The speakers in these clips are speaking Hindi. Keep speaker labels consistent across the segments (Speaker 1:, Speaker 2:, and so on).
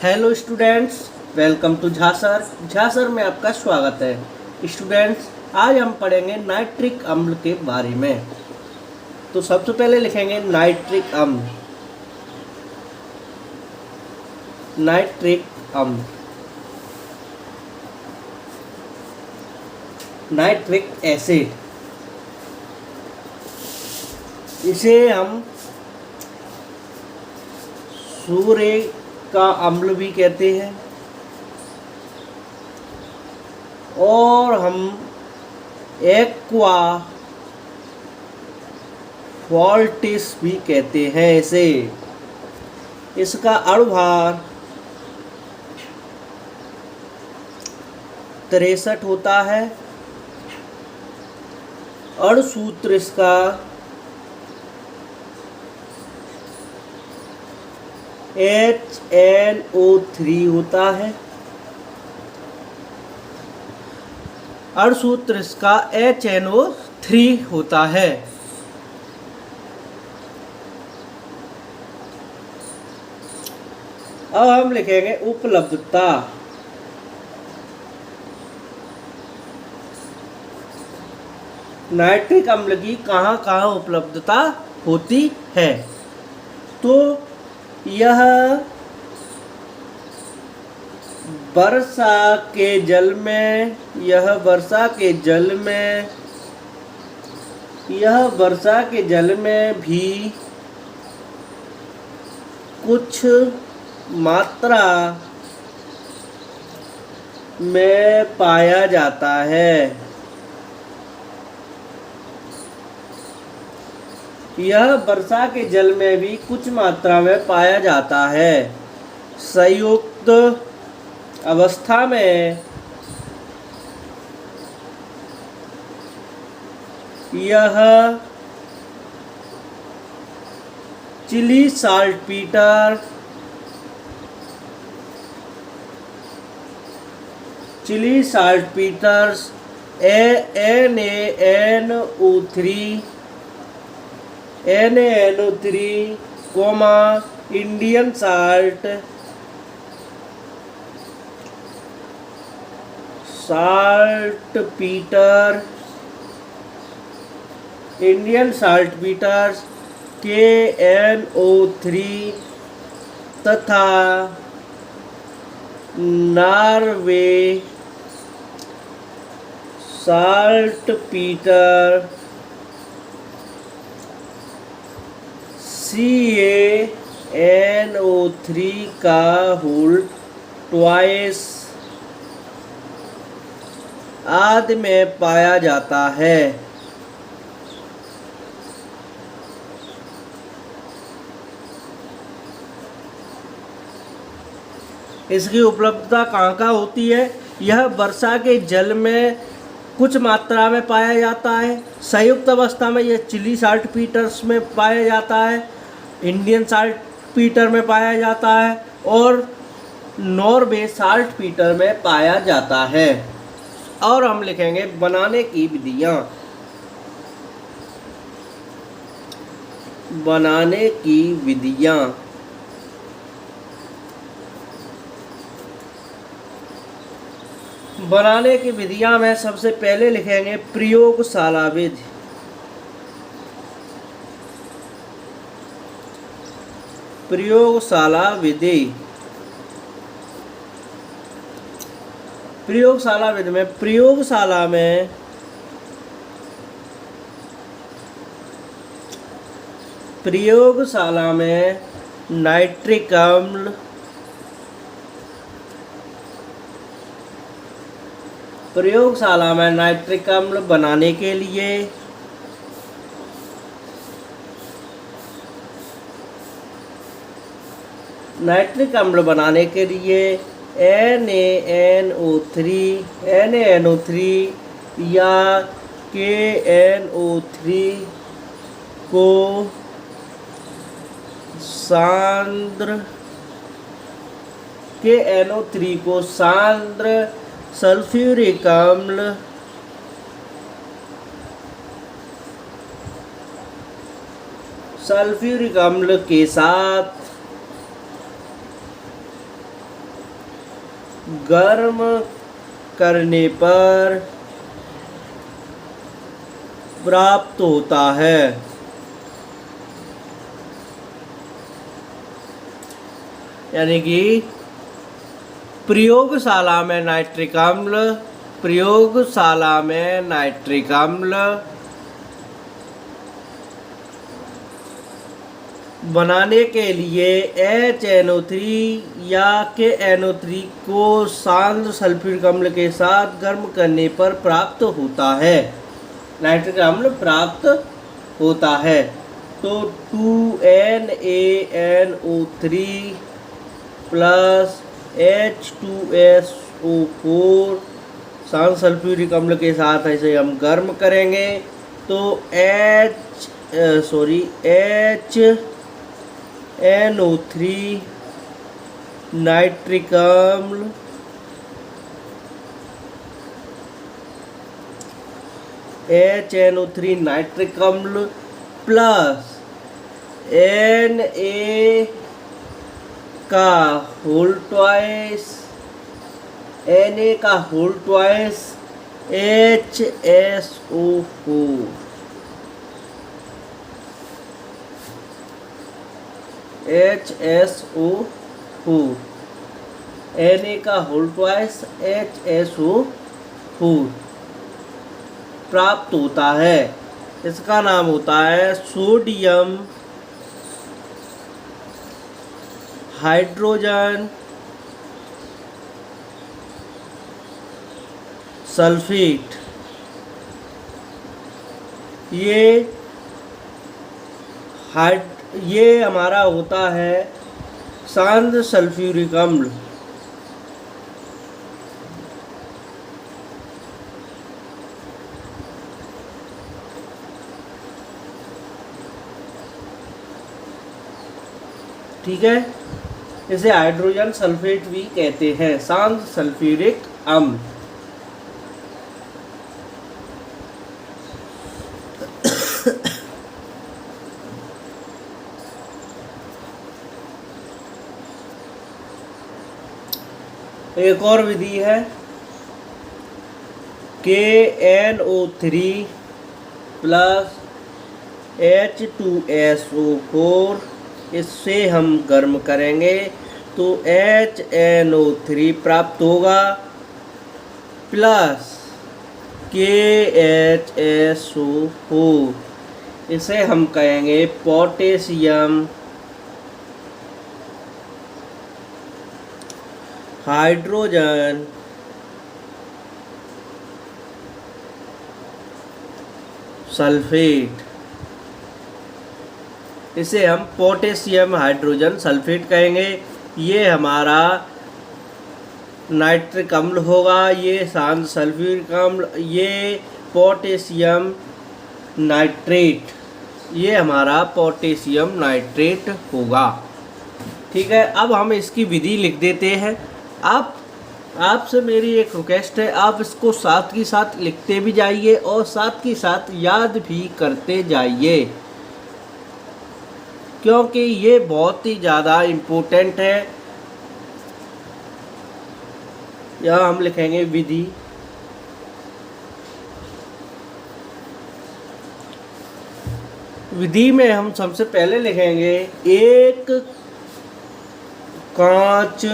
Speaker 1: हेलो स्टूडेंट्स, वेलकम टू झासर में आपका स्वागत है। स्टूडेंट्स, आज हम पढ़ेंगे नाइट्रिक अम्ल के बारे में। तो सबसे पहले लिखेंगे नाइट्रिक अम्ल। नाइट्रिक अम्ल, नाइट्रिक एसिड, इसे हम सूर्य का अम्ल भी कहते हैं और हम एक्वा फॉल्टिस भी कहते हैं इसे। इसका अणुभार 63 होता है। अणुसूत्र इसका HNO3 होता है। अणुसूत्र इसका HNO3 होता है। अब हम लिखेंगे उपलब्धता। नाइट्रिक अम्ल की कहाँ कहाँ उपलब्धता होती है, तो यह वर्षा के जल में, यह वर्षा के जल में भी कुछ मात्रा में पाया जाता है। यह वर्षा के जल में भी कुछ मात्रा में पाया जाता है। संयुक्त अवस्था में यह Chile saltpetre, NaNO3, Indian saltpetre KNO3 तथा नॉर्वे साल्टपीटर CaNO3 का होल ट्वाइस आदि में पाया जाता है। इसकी उपलब्धता कहाँ कहाँ होती है? यह वर्षा के जल में कुछ मात्रा में पाया जाता है। संयुक्त अवस्था में यह चिली साल्टपीटर्स में पाया जाता है, इंडियन साल्टपीटर में पाया जाता है और नॉर्वे साल्टपीटर में पाया जाता है। और हम लिखेंगे बनाने की विधियाँ। बनाने की विधियाँ, बनाने की विधियाँ में सबसे पहले लिखेंगे प्रयोगशाला विधि। प्रयोगशाला विधि, प्रयोगशाला विधि में प्रयोगशाला में नाइट्रिक अम्ल, प्रयोगशाला में नाइट्रिक अम्ल बनाने के लिए NaNO3 या KNO3 को सांद्र सल्फ्यूरिक अम्ल के साथ गर्म करने पर प्राप्त होता है। यानी कि प्रयोगशाला में नाइट्रिक अम्ल बनाने के लिए HNO3 या KNO3 को सांद्र सल्फ्यूरिक अम्ल के साथ गर्म करने पर प्राप्त होता है, नाइट्रिक अम्ल प्राप्त होता है। तो 2NaNO3 प्लस H2SO4 सांद्र सल्फ्यूरिक अम्ल के साथ ऐसे हम गर्म करेंगे तो HNO3 नाइट्रिक अम्ल HNO3 नाइट्रिक अम्ल प्लस Na का होल ट्वाइस HSO4 Na का होल ट्वाइस HSO4 प्राप्त होता है। इसका नाम होता है सोडियम हाइड्रोजन सल्फेट। ये हमारा होता है सांद्र सल्फ्यूरिक अम्ल। ठीक है, इसे हाइड्रोजन सल्फेट भी कहते हैं, सांद्र सल्फ्यूरिक अम्ल। एक और विधि है KNO3 प्लस H2SO4, इससे हम गर्म करेंगे तो HNO3 प्राप्त होगा प्लस KHSO4, इसे हम कहेंगे पोटेशियम हाइड्रोजन सल्फेट। इसे हम पोटेशियम हाइड्रोजन सल्फेट कहेंगे। ये हमारा नाइट्रिक अम्ल होगा, ये सांद्र सल्फ्यूरिक अम्ल, ये पोटेशियम नाइट्रेट, ये हमारा पोटेशियम नाइट्रेट होगा। ठीक है, अब हम इसकी विधि लिख देते हैं। आपसे मेरी एक रिक्वेस्ट है, आप इसको साथ ही साथ लिखते भी जाइए और साथ ही साथ याद भी करते जाइए, क्योंकि ये बहुत ही ज़्यादा इम्पोर्टेंट है। यहाँ हम लिखेंगे विधि। विधि में हम सबसे पहले लिखेंगे एक कांच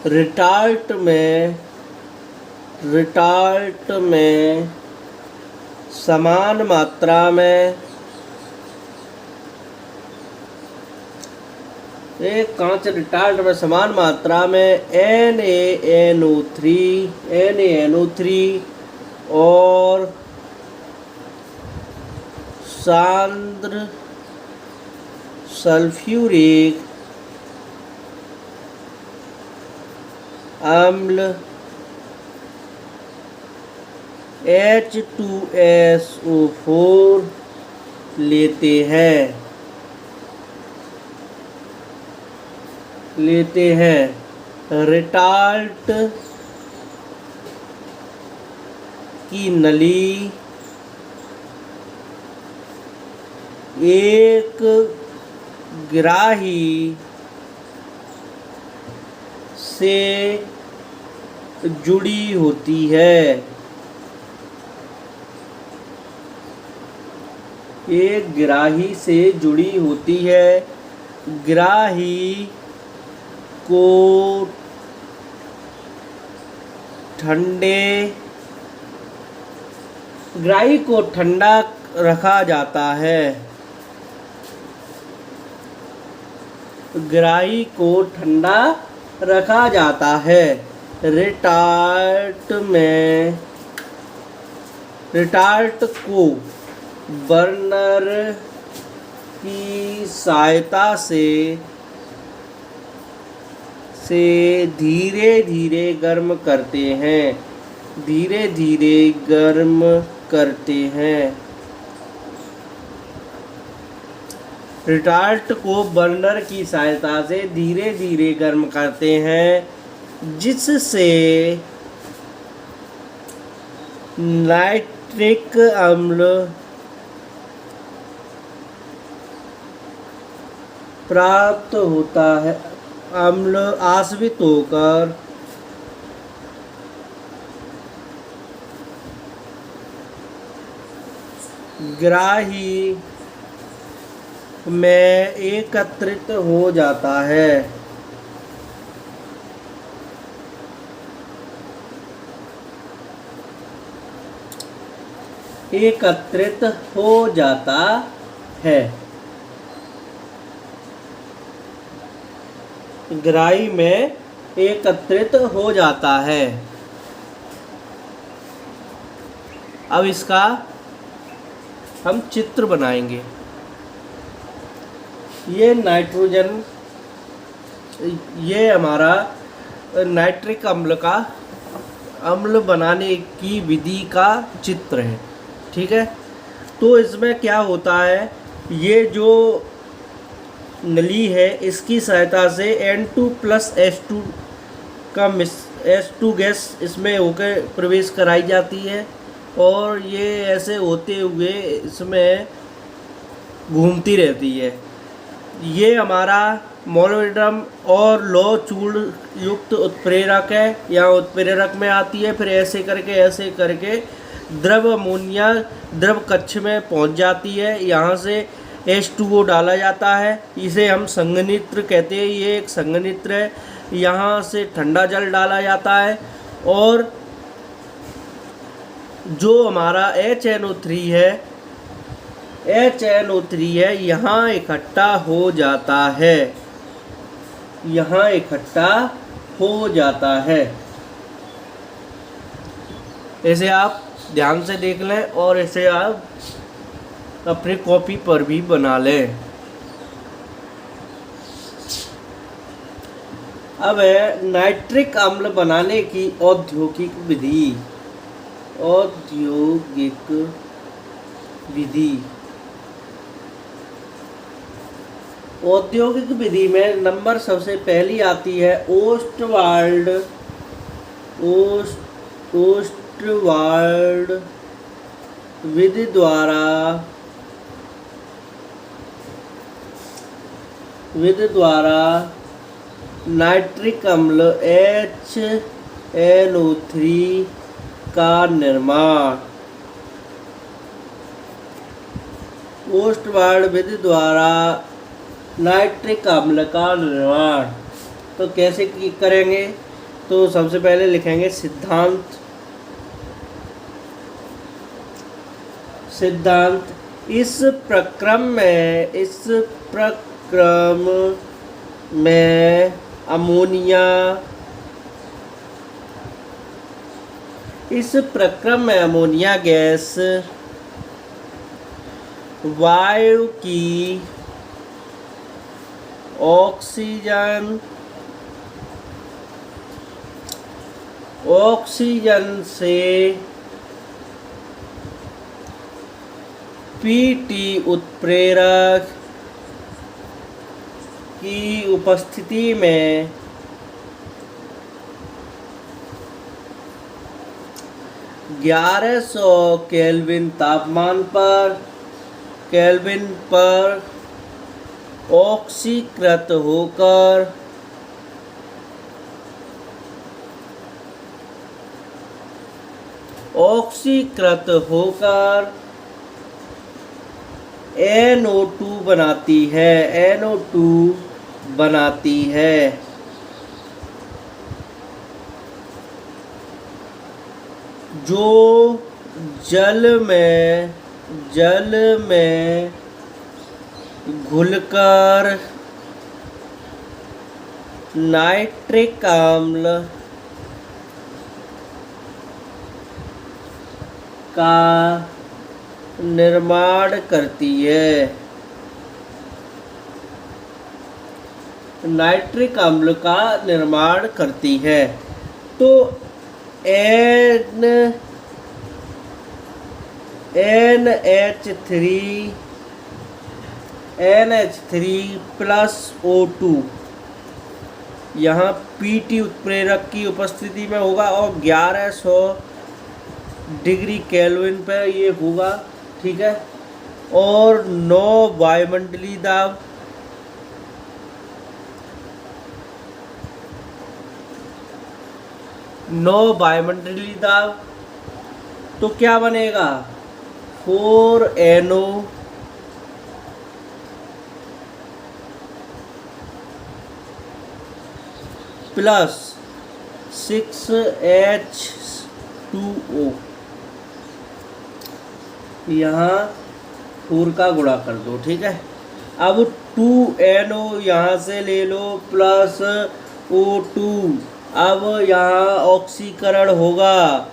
Speaker 1: रिटार्ट में समान मात्रा में, एक कांच रिटार्ट में समान मात्रा में NaNO3 और सांद्र सल्फ्यूरिक अम्ल H2SO4 लेते हैं। रिटार्ट की नली एक ग्राही से जुड़ी होती है। एक ग्राही से जुड़ी होती है। ग्राही को ठंडा रखा जाता है। ग्राही को ठंडा रखा जाता है। रिटार्ट को बर्नर की सहायता से धीरे धीरे गर्म करते हैं। रिटार्ट को बर्नर की सहायता से धीरे धीरे गर्म करते हैं, जिससे नाइट्रिक अम्ल प्राप्त होता है। अम्ल आश्रित होकर ग्राही में एकत्रित हो जाता है। ग्राही में एकत्रित हो जाता है। अब इसका हम चित्र बनाएंगे। ये नाइट्रोजन, ये हमारा नाइट्रिक अम्ल बनाने की विधि का चित्र है। ठीक है, तो इसमें क्या होता है, ये जो नली है इसकी सहायता से N2 प्लस H2 का H2 गैस इसमें होकर प्रवेश कराई जाती है और ये ऐसे होते हुए इसमें घूमती रहती है। ये हमारा मोनोड्रम और लौह चूर्ण युक्त उत्प्रेरक है, यहाँ उत्प्रेरक में आती है। फिर ऐसे करके द्रव अमोनिया द्रव कक्ष में पहुंच जाती है। यहाँ से H2O डाला जाता है, इसे हम संघनित्र कहते हैं। ये एक संघनित्र है। यहाँ से ठंडा जल डाला जाता है और जो हमारा HNO3 है यहाँ इकट्ठा हो जाता है। इसे आप ध्यान से देख लें और इसे आप अपनी कॉपी पर भी बना लें। अब है नाइट्रिक अम्ल बनाने की औद्योगिक विधि में नंबर सबसे पहली आती है ओस्टवाल्ड विधि द्वारा नाइट्रिक अम्ल HNO3 का निर्माण। ओस्टवाल्ड विधि द्वारा नाइट्रिक अम्ल का निर्माण तो कैसे करेंगे, तो सबसे पहले लिखेंगे सिद्धांत। इस प्रक्रम में अमोनिया गैस वायु की ऑक्सीजन से Pt उत्प्रेरक की उपस्थिति में 1100 केल्विन तापमान पर ऑक्सीकृत होकर ऑक्सीकृत होकर NO2 बनाती है, NO2 बनाती है। जो जल में घुलकर नाइट्रिक अम्ल का निर्माण करती है। नाइट्रिक अम्ल का निर्माण करती है। तो NH3 प्लस O2 यहाँ Pt उत्प्रेरक की उपस्थिति में होगा और 1100 डिग्री केल्विन पे ये होगा, ठीक है। और 9 वायुमंडलीय दाब, तो क्या बनेगा 4NO प्लस 6H2O। यहाँ 4 का गुणा कर दो, ठीक है। अब 2NO यहाँ से ले लो प्लस O2। अब यहाँ ऑक्सीकरण होगा,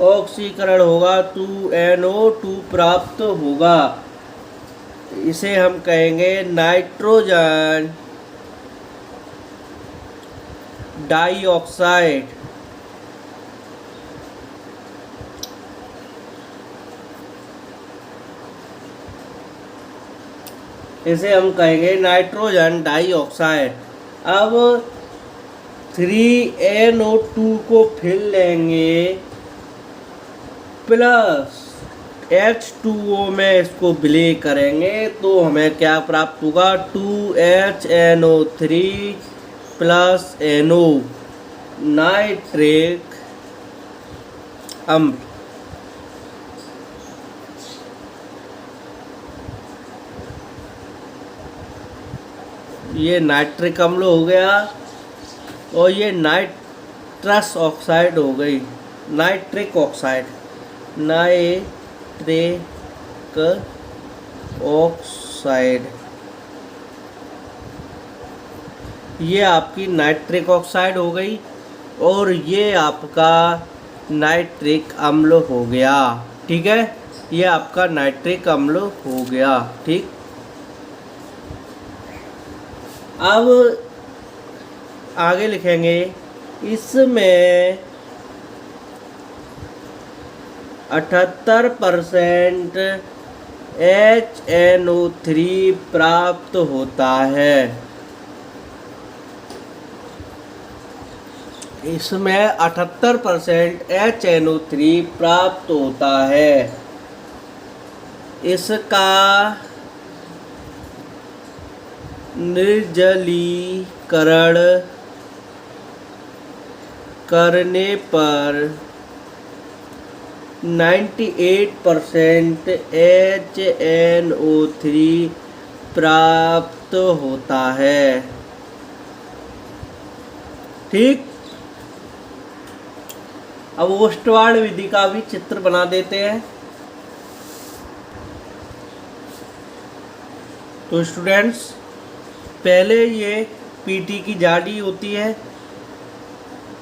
Speaker 1: ऑक्सीकरण होगा 2NO2 प्राप्त होगा। इसे हम कहेंगे नाइट्रोजन डाइऑक्साइड। इसे हम कहेंगे नाइट्रोजन डाइऑक्साइड। अब 3NO2 को फिर लेंगे प्लस H2O में इसको विलय करेंगे तो हमें क्या प्राप्त होगा 2HNO3 प्लस NO नाइट्रिक अम्ल। ये नाइट्रिक अम्ल हो गया और ये नाइट्रस ऑक्साइड हो गई, नाइट्रिक ऑक्साइड, नाइट्रिक ऑक्साइड। ये आपकी नाइट्रिक ऑक्साइड हो गई और ये आपका नाइट्रिक अम्ल हो गया, ठीक है। ये आपका नाइट्रिक अम्ल हो गया, ठीक। अब आगे लिखेंगे इसमें 78% HNO3 प्राप्त होता है। इसमें 78% HNO3 प्राप्त होता है। इसका निर्जलीकरण करने पर 98% HNO3 प्राप्त होता है, ठीक। अब ओस्टवार्ड विधि का भी चित्र बना देते हैं। तो स्टूडेंट्स, पहले ये पीटी की जाली होती है,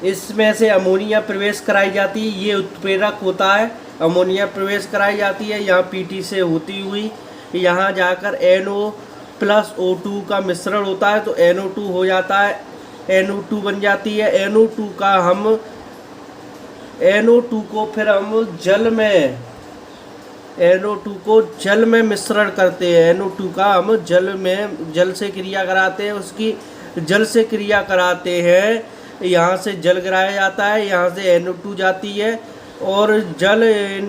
Speaker 1: इसमें से अमोनिया प्रवेश कराई जाती है। ये उत्प्रेरक होता है, अमोनिया प्रवेश कराई जाती है यहाँ पीटी से होती हुई, यहाँ जाकर NO प्लस O2 का मिश्रण होता है तो NO2 हो जाता है, NO2 बन जाती है। NO2 को फिर हम NO2 को जल में मिश्रण करते हैं। NO2 का हम जल से क्रिया कराते हैं, उसकी जल से क्रिया कराते हैं। यहाँ से जल गिराया जाता है, यहाँ से NO2 जाती है और जल इन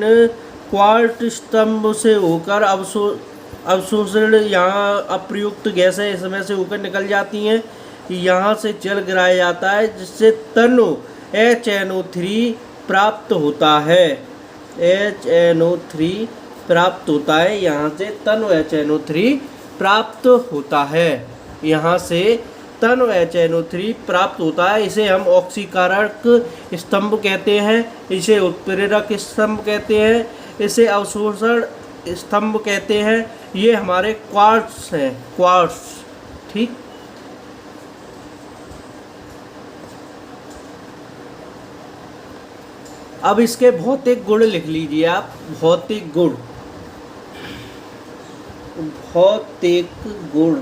Speaker 1: क्वार्ट स्तंभ से होकर अवशोषण यहाँ अप्रयुक्त गैसें इसमें से होकर निकल जाती हैं। यहाँ से जल गिराया जाता है, जिससे तनु HNO3 प्राप्त होता है। HNO3 प्राप्त होता है, यहाँ से तनु HNO3 प्राप्त होता है, यहाँ से तनु HNO3 प्राप्त होता है। इसे हम ऑक्सीकारक स्तंभ कहते हैं, इसे उत्प्रेरक स्तंभ कहते हैं, इसे अवशोषण स्तंभ कहते हैं। ये हमारे क्वार्ट्स हैं, क्वार्ट्स। ठीक, अब इसके भौतिक गुण लिख लीजिए आप। भौतिक गुण, भौतिक गुण।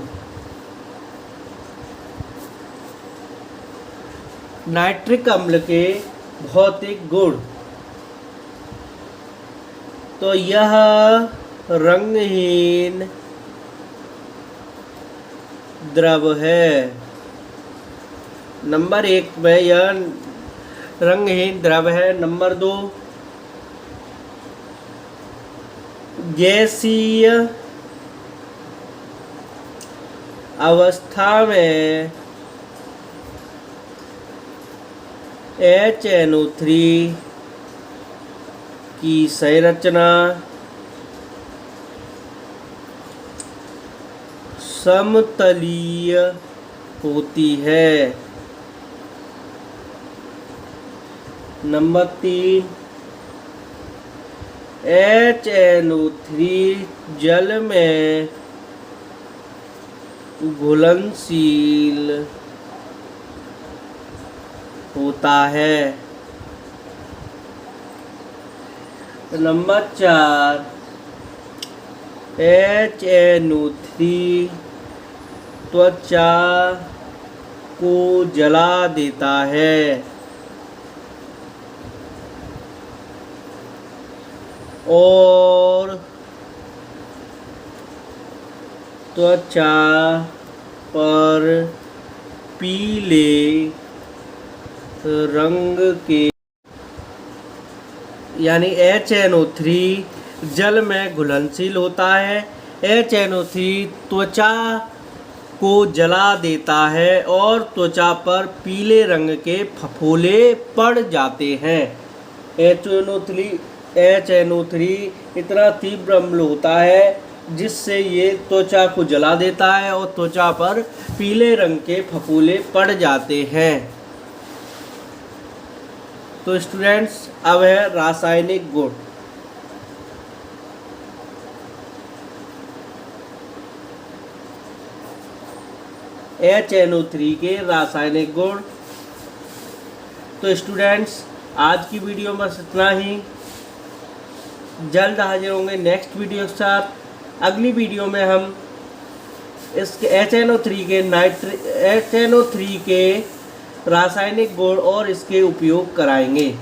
Speaker 1: नाइट्रिक अम्ल के भौतिक गुण, तो यह रंगहीन द्रव है। नंबर 1 में यह रंगहीन द्रव है। नंबर 2, गैसीय अवस्था में HNO3 की संरचना समतलीय होती है। नंबर 3, HNO3 जल में घुलनशील होता है। नंबर 4, HNO3 त्वचा को जला देता है। और त्वचा पर पीले रंग के, यानी HNO3 जल में घुलनशील होता है। HNO3 त्वचा को जला देता है और त्वचा पर पीले रंग के फफोले पड़ जाते हैं। HNO3 इतना तीव्र अम्ल होता है जिससे ये त्वचा को जला देता है और त्वचा पर पीले रंग के फफोले पड़ जाते हैं। तो स्टूडेंट्स, अब है रासायनिक गुण। HNO3 के रासायनिक गुण। तो स्टूडेंट्स, आज की वीडियो में इतना ही। जल्द हाजिर होंगे नेक्स्ट वीडियो के साथ। अगली वीडियो में हम इसके HNO3 के रासायनिक गुण और इसके उपयोग कराएंगे।